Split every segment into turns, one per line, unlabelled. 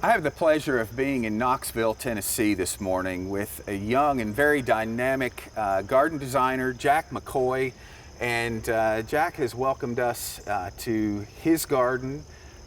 I have the pleasure of being in Knoxville, Tennessee this morning with a young and very dynamic garden designer, Jack McCoy. And Jack has welcomed us to his garden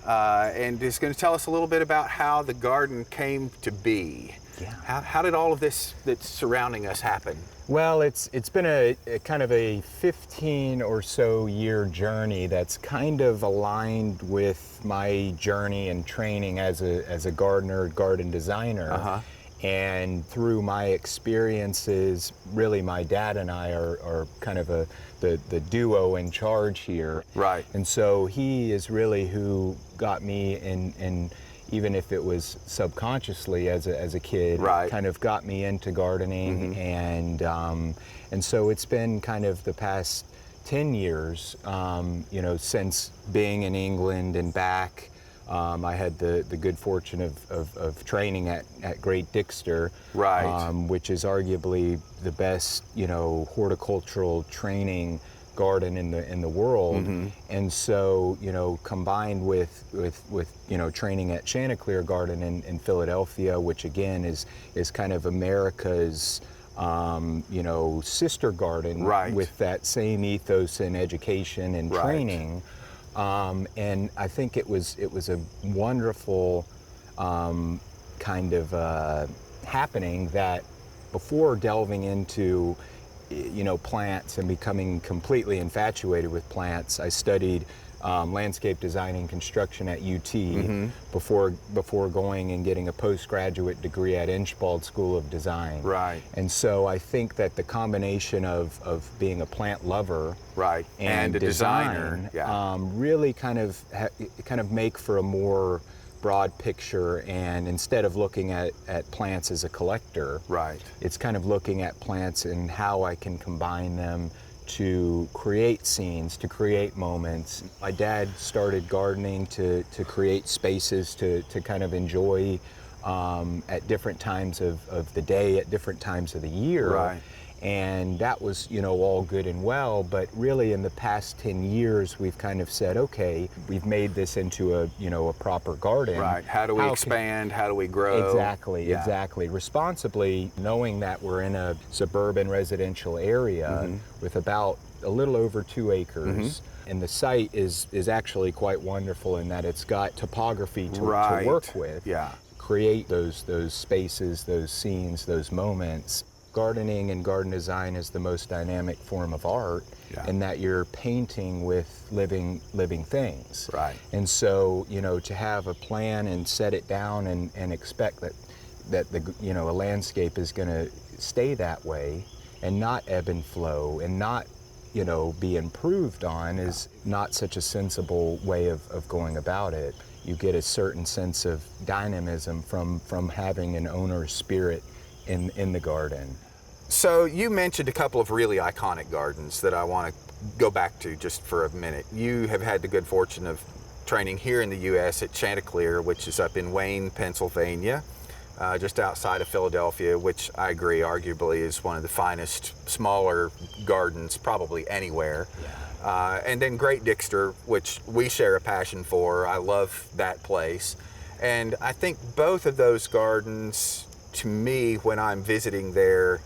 and is going to tell us a little bit about how the garden came to be.
Yeah.
How did all of this that's surrounding us happen?
Well, it's been a kind of a 15 or so year journey that's kind of aligned with my journey and training as a gardener, garden designer. And through my experiences, really my dad and I are kind of the duo in charge here.
Right.
And so he is really who got me in even if it was subconsciously as a kid,
right,
kind of got me into gardening. And so it's been kind of the past 10 years, since being in England and back. I had the good fortune of training at Great Dixter,
right,
which is arguably the best, horticultural training garden in the world. And so, combined with training at Chanticleer Garden in Philadelphia, which again is kind of America's sister garden,
right,
with that same ethos and education and training. And I think it was a wonderful kind of happening that before delving into plants and becoming completely infatuated with plants, I studied landscape design and construction at UT before going and getting a postgraduate degree at Inchbald School of Design.
Right.
And so I think that the combination of being a plant lover,
right, and a designer,
really kind of make for a more broad picture. And instead of looking at plants as a collector,
right,
it's kind of looking at plants and how I can combine them to create scenes, to create moments. My dad started gardening to create spaces to kind of enjoy at different times of the day, at different times of the year.
Right.
And that was, all good and well, but really in the past 10 years, we've kind of said, okay, we've made this into a proper garden.
Right. How do we expand? How do we grow?
Exactly. Responsibly, knowing that we're in a suburban residential area with about a little over 2 acres. And the site is actually quite wonderful in that it's got topography to work with.
Yeah.
Create those spaces, those scenes, those moments. Gardening and garden design is the most dynamic form of art, in that you're painting with living things.
Right.
And so, to have a plan and set it down and expect that the a landscape is going to stay that way and not ebb and flow and not be improved on is not such a sensible way of going about it. You get a certain sense of dynamism from having an owner's spirit in the garden.
So you mentioned a couple of really iconic gardens that I want to go back to just for a minute. You have had the good fortune of training here in the U.S. at Chanticleer, which is up in Wayne, Pennsylvania, just outside of Philadelphia, which I agree arguably is one of the finest smaller gardens probably anywhere. And then Great Dixter, which we share a passion for. I love that place. And I think both of those gardens, to me, when I'm visiting there,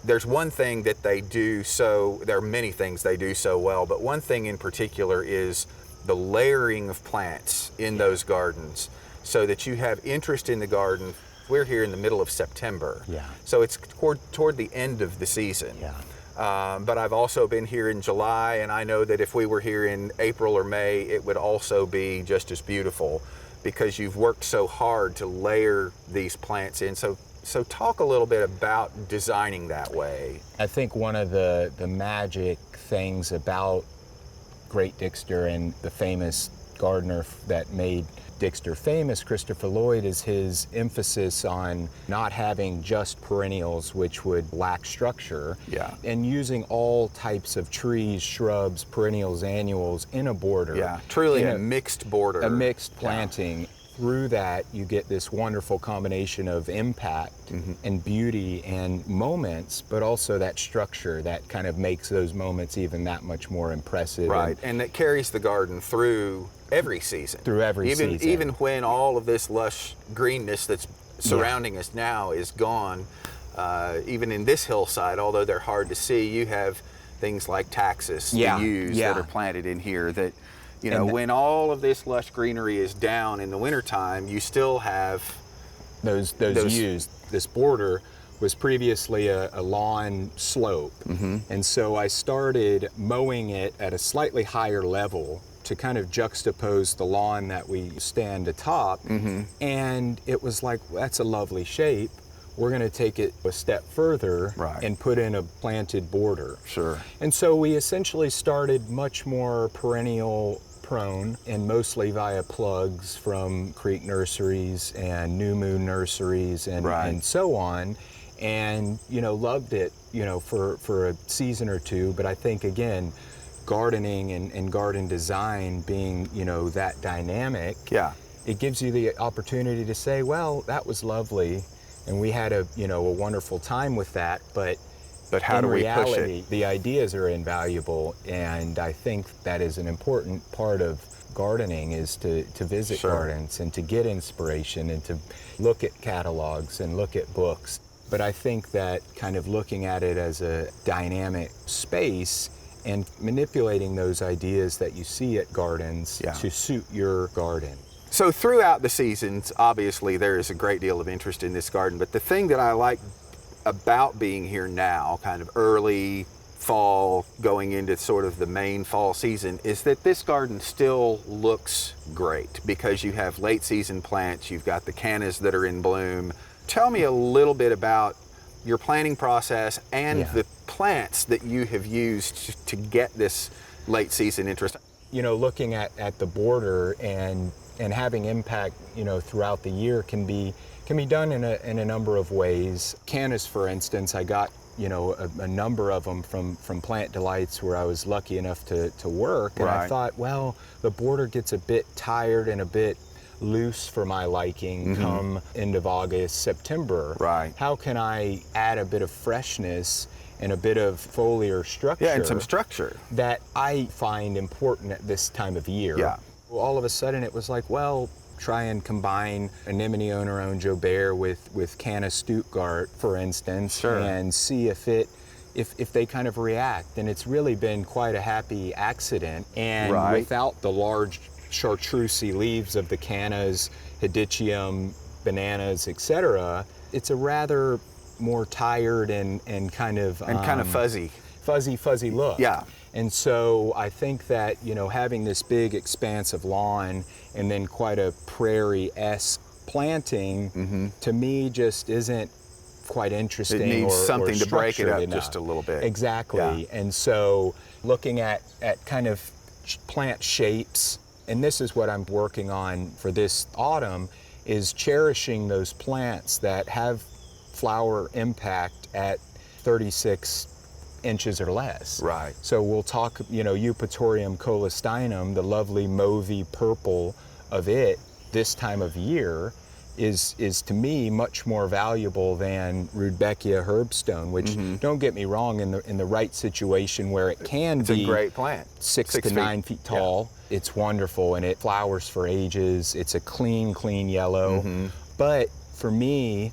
there's one thing that they do there are many things they do so well, but one thing in particular is the layering of plants in those gardens so that you have interest in the garden. We're here in the middle of September, so it's toward the end of the season. But I've also been here in July, and I know that if we were here in April or May, it would also be just as beautiful because you've worked so hard to layer these plants in. So talk a little bit about designing that way.
I think one of the magic things about Great Dixter and the famous gardener that made Dixter famous, Christopher Lloyd, is his emphasis on not having just perennials, which would lack structure, and using all types of trees, shrubs, perennials, annuals in a border.
Truly a mixed border.
A mixed planting. through that, you get this wonderful combination of impact and beauty and moments, but also that structure that kind of makes those moments even that much more impressive.
Right, and that carries the garden through every season.
Through every season.
Even when all of this lush greenness that's surrounding us now is gone, even in this hillside, although they're hard to see, you have things like taxus, the yews that are planted in here that, you know, when all of this lush greenery is down in the wintertime, you still have
those yews. This border was previously a lawn slope, and so I started mowing it at a slightly higher level to kind of juxtapose the lawn that we stand atop, and it was like, that's a lovely shape. We're going to take it a step further and put in a planted border.
Sure.
And so we essentially started much more perennial prone and mostly via plugs from Creek Nurseries and New Moon Nurseries and so on. And, you know, loved it, you know, for a season or two. But I think, again, gardening and garden design being, you know, that dynamic, it gives you the opportunity to say, well, that was lovely. And we had a wonderful time with that, but
how do we push it?
The ideas are invaluable, and I think that is an important part of gardening, is to visit gardens and to get inspiration and to look at catalogs and look at books. But I think that kind of looking at it as a dynamic space and manipulating those ideas that you see at gardens to suit your garden.
So throughout the seasons, obviously there is a great deal of interest in this garden, but the thing that I like about being here now, kind of early fall going into sort of the main fall season, is that this garden still looks great because you have late season plants, you've got the cannas that are in bloom. Tell me a little bit about your planting process and the plants that you have used to get this late season interest.
You know, looking at the border and having impact, you know, throughout the year can be done in a number of ways. Cannas, for instance, I got, you know, a number of them from Plant Delights where I was lucky enough to work, and I thought, well, the border gets a bit tired and a bit loose for my liking come end of August, September. How can I add a bit of freshness and a bit of foliar structure?
Yeah, and some structure
that I find important at this time of year. All of a sudden it was like, well, try and combine Anemone Oneron Jobert with Canna Stuttgart, for instance, and see if they kind of react. And it's really been quite a happy accident. And without the large chartreusey leaves of the cannas, Hedychium, bananas, etc., it's a rather more tired and kind of fuzzy look. And so I think that, you know, having this big expanse of lawn and then quite a prairie-esque planting, to me just isn't quite interesting.
It needs something to break it up
enough.
Just a little bit.
Exactly. And so looking at kind of plant shapes, and this is what I'm working on for this autumn, is cherishing those plants that have flower impact at 36 inches or less. So we'll talk, you know, Eupatorium colistinum, the lovely mauvey purple of it this time of year is to me much more valuable than Rudbeckia herbstone, which don't get me wrong, in the right situation where it can
be a great plant,
6 to 9 feet tall. It's wonderful and it flowers for ages. It's a clean yellow. But for me,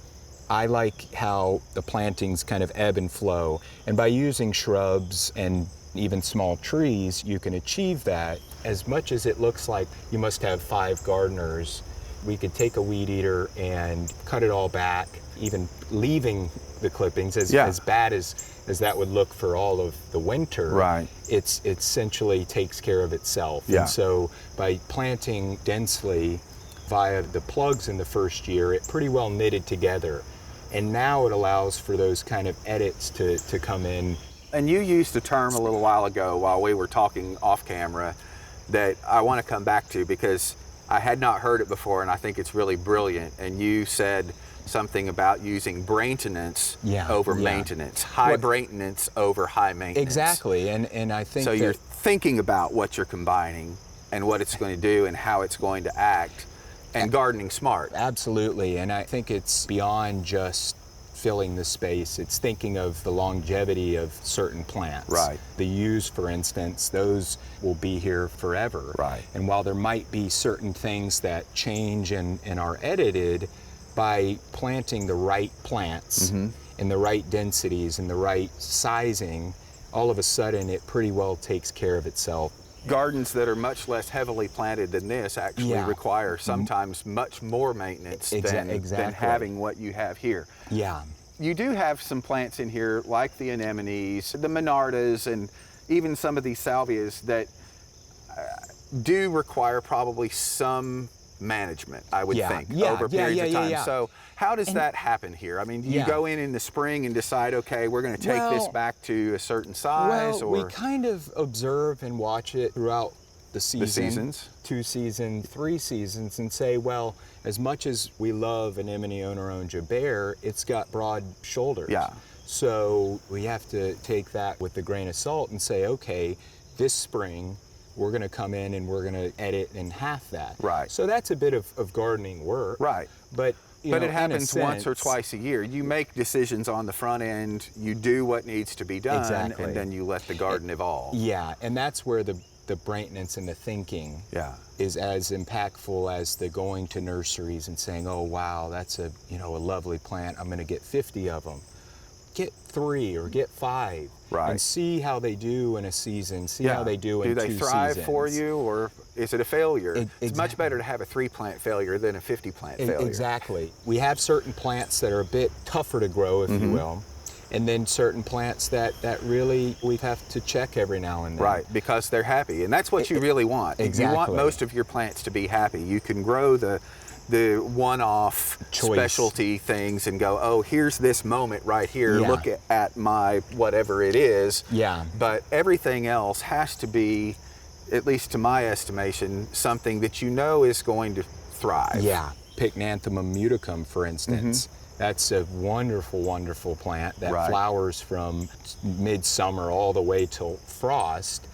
I like how the plantings kind of ebb and flow. And by using shrubs and even small trees, you can achieve that. As much as it looks like you must have 5 gardeners, we could take a weed eater and cut it all back, even leaving the clippings, as bad as that would look for all of the winter. It essentially takes care of itself. And so by planting densely via the plugs in the first year, it pretty well knitted together. And now it allows for those kind of edits to come in.
And you used a term a little while ago while we were talking off camera that I want to come back to because I had not heard it before and I think it's really brilliant. And you said something about using braintenance over maintenance, high braintenance over high maintenance.
Exactly, and I think
so you're thinking about what you're combining and what it's going to do and how it's going to act. and gardening smart.
Absolutely, and I think it's beyond just filling the space. It's thinking of the longevity of certain plants.
Right.
The yews, for instance, those will be here forever.
Right.
And while there might be certain things that change and are edited, by planting the right plants in the right densities and the right sizing, all of a sudden it pretty well takes care of itself.
Gardens that are much less heavily planted than this actually require sometimes much more maintenance than having what you have here.
Yeah.
You do have some plants in here like the anemones, the monardas, and even some of these salvias that do require probably some management, I would think, over periods of time. So how does that happen here? I mean, do you go in the spring and decide, okay, we're going to take this back to a certain size?
Well, we kind of observe and watch it throughout the season.
The seasons?
2 seasons, 3 seasons, and say, well, as much as we love Anemone oneronga bear, it's got broad shoulders.
Yeah.
So we have to take that with a grain of salt and say, okay, this spring, we're going to come in and we're going to edit in half that.
Right.
So that's a bit of gardening work.
Right.
But
it happens once or twice a year. You make decisions on the front end, you do what needs to be done, and then you let the garden evolve.
Yeah, and that's where the maintenance and the thinking is as impactful as the going to nurseries and saying, oh wow, that's a lovely plant, I'm going to get 50 of them. Get 3 or get 5, and see how they do in a season. See how they do in 2 seasons.
Do they thrive for you, or is it a failure? It's much better to have a 3-plant failure than a 50-plant failure.
Exactly. We have certain plants that are a bit tougher to grow, if you will, and then certain plants that really we have to check every now and then.
Right, because they're happy, and that's what you really want.
Exactly.
You want most of your plants to be happy. You can grow the one-off specialty things and go, oh, here's this moment right here, look at my whatever it is.
Yeah.
But everything else has to be, at least to my estimation, something that you know is going to thrive.
Yeah. Pycnanthemum muticum, for instance. That's a wonderful, wonderful plant that flowers from midsummer all the way till frost.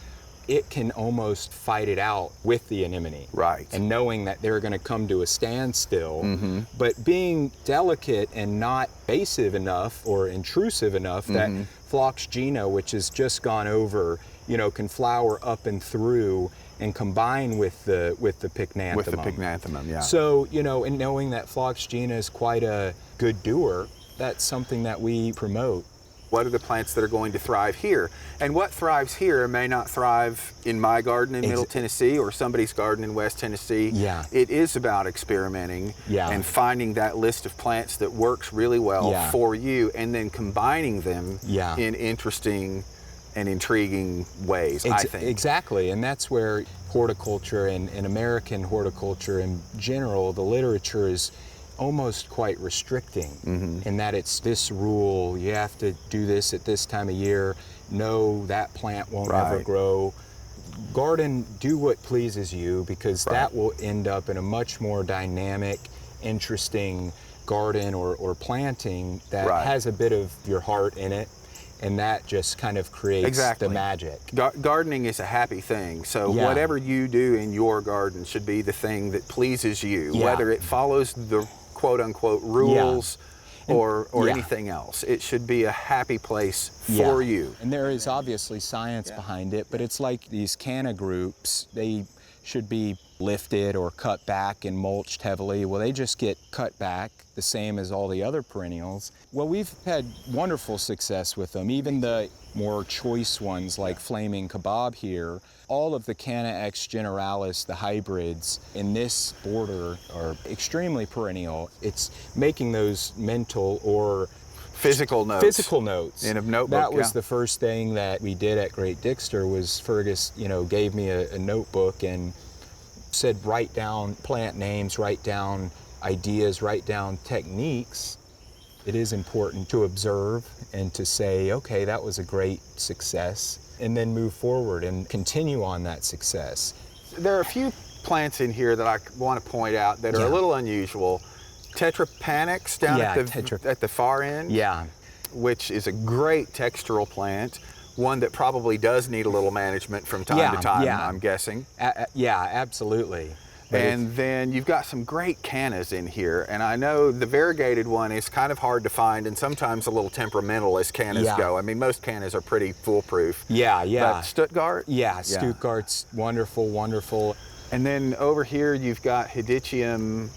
It can almost fight it out with the anemone. Right. And knowing that they're going to come to a standstill, but being delicate and not invasive enough or intrusive enough that Phloxgena, which has just gone over, can flower up and through and combine with the pycnanthemum.
With the pycnanthemum, yeah.
So, and knowing that Phloxgena is quite a good doer, that's something that we promote.
What are the plants that are going to thrive here? And what thrives here may not thrive in my garden in Middle Tennessee or somebody's garden in West Tennessee. Yeah. It is about experimenting and finding that list of plants that works really well for you and then combining them in interesting and intriguing ways, I think.
Exactly, and that's where horticulture and American horticulture in general, the literature is almost quite restricting in that it's this rule, you have to do this at this time of year, no, that plant won't ever grow. Garden, do what pleases you, because that will end up in a much more dynamic, interesting garden or planting that has a bit of your heart in it, and that just kind of creates the magic.
Gardening is a happy thing, so whatever you do in your garden should be the thing that pleases you, whether it follows the quote-unquote rules or anything else. It should be a happy place for you.
And there is obviously science behind it, but it's like these canna groups, they should be lifted or cut back and mulched heavily. Well, they just get cut back the same as all the other perennials. Well, we've had wonderful success with them. Even the more choice ones like Flaming Kebab here, all of the Canna X generalis, the hybrids in this border are extremely perennial. It's making those mental or
physical notes in a notebook.
That was the first thing that we did at Great Dixter was Fergus, gave me a notebook and said, write down plant names, write down ideas, write down techniques. It is important to observe and to say, okay, that was a great success, and then move forward and continue on that success.
There are a few plants in here that I want to point out that are a little unusual. Tetrapanax down at the far end, which is a great textural plant, one that probably does need a little management from time to time, I'm guessing.
Yeah, absolutely.
And then you've got some great cannas in here. And I know the variegated one is kind of hard to find and sometimes a little temperamental as cannas go. I mean, most cannas are pretty foolproof.
Yeah.
But Stuttgart?
Yeah, Stuttgart's wonderful, wonderful.
And then over here you've got Hedychium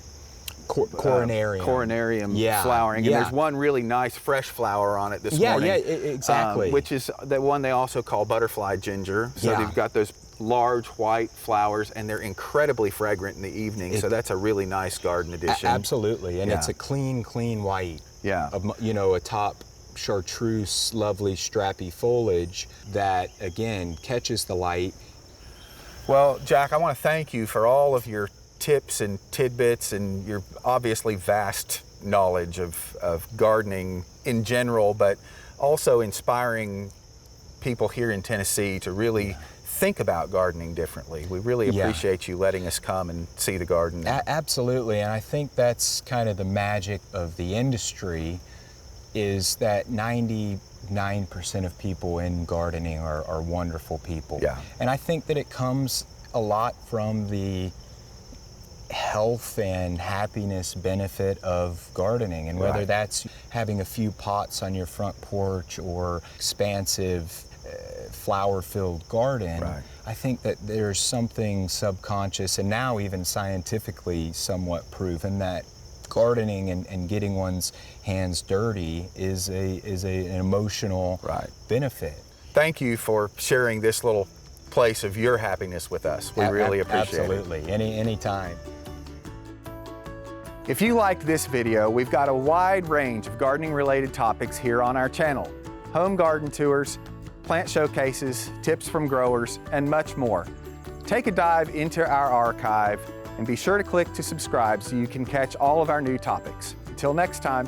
coronarium flowering. And there's one really nice fresh flower on it this morning.
Yeah, exactly.
Which is the one they also call butterfly ginger. So they've got those large white flowers and they're incredibly fragrant in the evening. So that's a really nice garden addition.
Absolutely, and it's a clean white.
Yeah.
You know, a top chartreuse, lovely strappy foliage that, again, catches the light.
Well, Jack, I want to thank you for all of your tips and tidbits and your obviously vast knowledge of gardening in general, but also inspiring people here in Tennessee to really think about gardening differently. We really appreciate you letting us come and see the garden.
Absolutely, and I think that's kind of the magic of the industry, is that 99% of people in gardening are wonderful people.
Yeah.
And I think that it comes a lot from the health and happiness benefit of gardening, and whether that's having a few pots on your front porch or expansive flower-filled garden, I think that there's something subconscious and now even scientifically somewhat proven that gardening and getting one's hands dirty is an emotional benefit.
Thank you for sharing this little place of your happiness with us. We really appreciate it.
Absolutely, anytime.
If you liked this video, we've got a wide range of gardening related topics here on our channel. Home garden tours, plant showcases, tips from growers, and much more. Take a dive into our archive and be sure to click to subscribe so you can catch all of our new topics. Until next time.